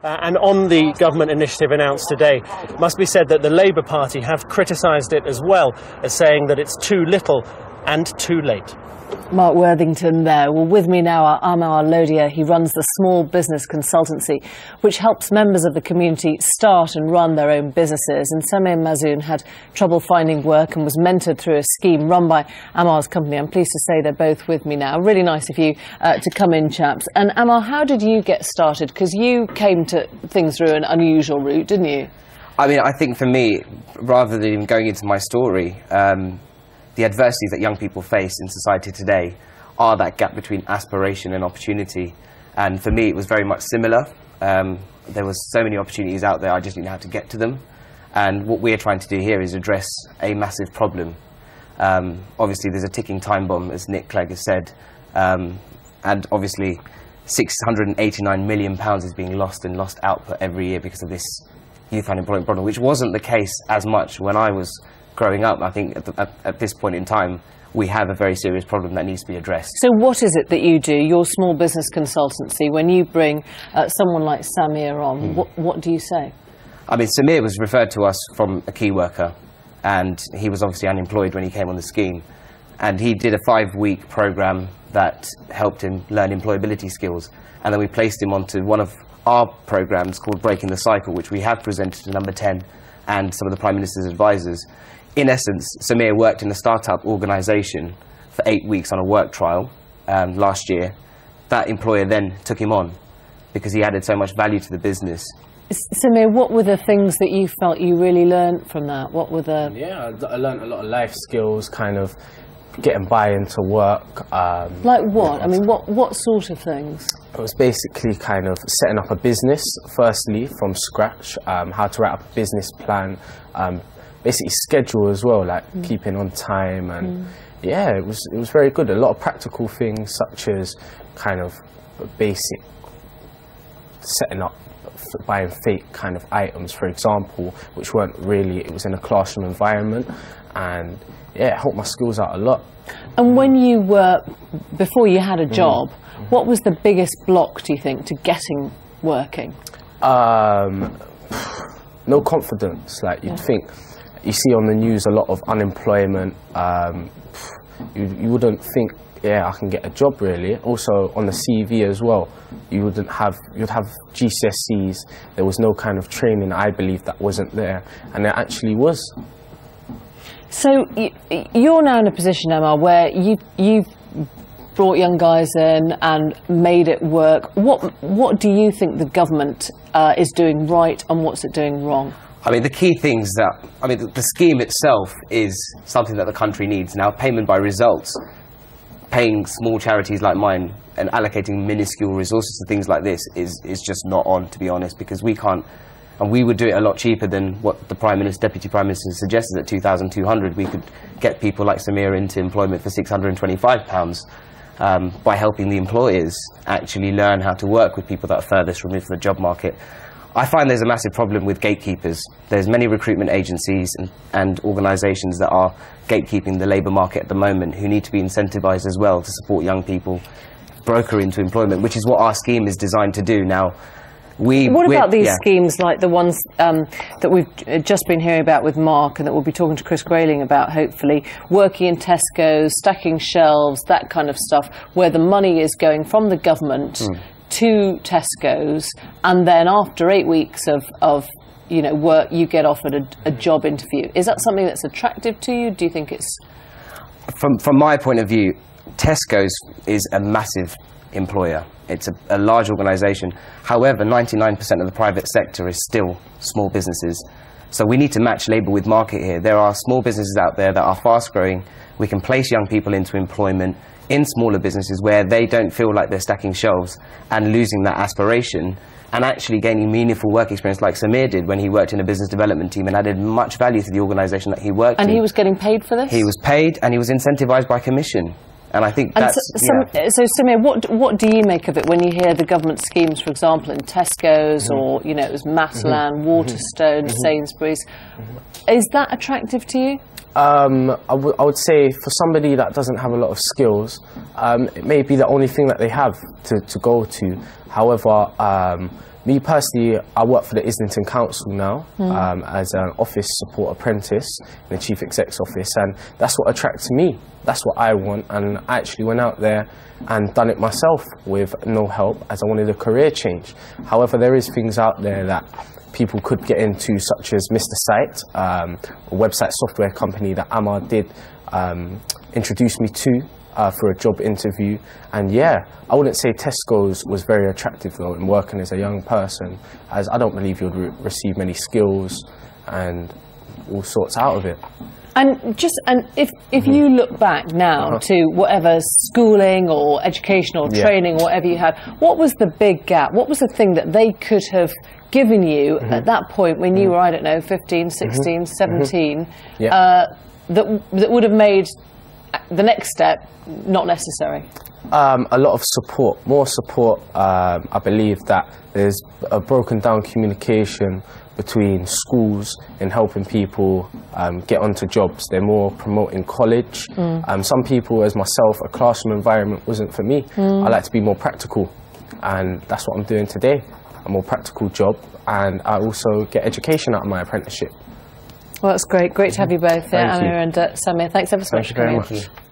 And on the government initiative announced today, it must be said that the Labour Party have criticised it as well as saying that it's too little and too late. Mark Worthington there. Well, with me now are Amar Lodhia. He runs the small business consultancy, which helps members of the community start and run their own businesses. And Samir Mouzoun had trouble finding work and was mentored through a scheme run by Amar's company. I'm pleased to say they're both with me now. Really nice of you to come in, chaps. And Amar, how did you get started? Because you came to things through an unusual route, didn't you? I mean, I think for me, rather than even going into my story, the adversities that young people face in society today are that gap between aspiration and opportunity. And for me, it was very much similar. There was so many opportunities out there, I just didn't know how to get to them. And what we're trying to do here is address a massive problem. Obviously, there's a ticking time bomb, as Nick Clegg has said. And obviously, £689 million is being lost in lost output every year because of this youth unemployment problem, which wasn't the case as much when I was growing up. I think at this point in time, we have a very serious problem that needs to be addressed. So what is it that you do, your small business consultancy, when you bring someone like Samir on? What do you say? I mean, Samir was referred to us from a key worker, and he was obviously unemployed when he came on the scheme. And he did a 5-week programme that helped him learn employability skills. And then we placed him onto one of our programmes called Breaking the Cycle, which we have presented to Number 10 and some of the Prime Minister's advisors. In essence, Samir worked in a startup organisation for 8 weeks on a work trial last year. That employer then took him on because he added so much value to the business. Samir, what were the things that you felt you really learned from that? What were the... Yeah, I learned a lot of life skills, kind of getting by into work. Like what? I mean, what sort of things? It was basically kind of setting up a business, firstly, from scratch, how to write up a business plan, basically schedule as well, like keeping on time, and yeah, it was very good. A lot of practical things such as kind of basic setting up, buying fake kind of items, for example, which weren't really, it was in a classroom environment, and yeah, it helped my skills out a lot. And when you were, before you had a job, what was the biggest block, do you think, to getting working? No confidence. Like, you'd think, you see on the news a lot of unemployment, you wouldn't think, yeah, I can get a job really. Also on the CV as well, you'd have GCSEs, there was no kind of training, I believe, that wasn't there, and there actually was. So you're now in a position, Emma, where you've brought young guys in and made it work. What do you think the government is doing right, and what's it doing wrong? I mean, the key things that, I mean, the scheme itself is something that the country needs. Now, payment by results, paying small charities like mine and allocating minuscule resources to things like this is just not on, to be honest, because we can't, and we would do it a lot cheaper than what the Prime Minister, Deputy Prime Minister suggested at £2,200. We could get people like Samir into employment for £625 by helping the employers actually learn how to work with people that are furthest removed from the job market. I find there's a massive problem with gatekeepers. There's many recruitment agencies and organisations that are gatekeeping the labour market at the moment, who need to be incentivised as well to support young people, broker into employment, which is what our scheme is designed to do. Now, what about these schemes like the ones that we've just been hearing about with Mark, and that we'll be talking to Chris Grayling about, hopefully, working in Tesco's, stacking shelves, that kind of stuff, where the money is going from the government to Tesco's, and then after 8 weeks of work, you get offered a job interview. Is that something that's attractive to you? Do you think it's... From my point of view, Tesco's is a massive employer. It's a large organisation. However, 99% of the private sector is still small businesses. So we need to match labour with market here. There are small businesses out there that are fast growing. We can place young people into employment in smaller businesses where they don't feel like they're stacking shelves and losing that aspiration, and actually gaining meaningful work experience like Samir did when he worked in a business development team and added much value to the organisation that he worked in. And he was getting paid for this? He was paid, and he was incentivised by commission. And I think that's... So Samir, what do you make of it when you hear the government schemes, for example, in Tesco's or, it was Matalan, Waterstone, Sainsbury's? Is that attractive to you? I would say for somebody that doesn't have a lot of skills, it may be the only thing that they have to go to. However, Me personally, I work for the Islington Council now as an office support apprentice in the Chief Exec's office, and that's what attracted me. That's what I want, and I actually went out there and done it myself with no help, as I wanted a career change. However, there is things out there that people could get into, such as Mr. Site, a website software company that Amar did introduce me to for a job interview. And yeah, I wouldn't say Tesco's was very attractive though in working as a young person, as I don't believe you'd receive many skills and all sorts out of it. And if you look back now to whatever schooling or education or training or whatever you had, what was the big gap? What was the thing that they could have given you at that point when you were, I don't know, 15, 16, 17, that would have made the next step not necessary? A lot of support, more support. I believe that there's a broken down communication between schools in helping people get onto jobs. They're more promoting college. Some people, as myself, a classroom environment wasn't for me. I like to be more practical, and that's what I'm doing today. A more practical job, and I also get education out of my apprenticeship. Well, that's great. Great to have you both, Amir and Samir. Thanks ever so much for coming. Thank you very much.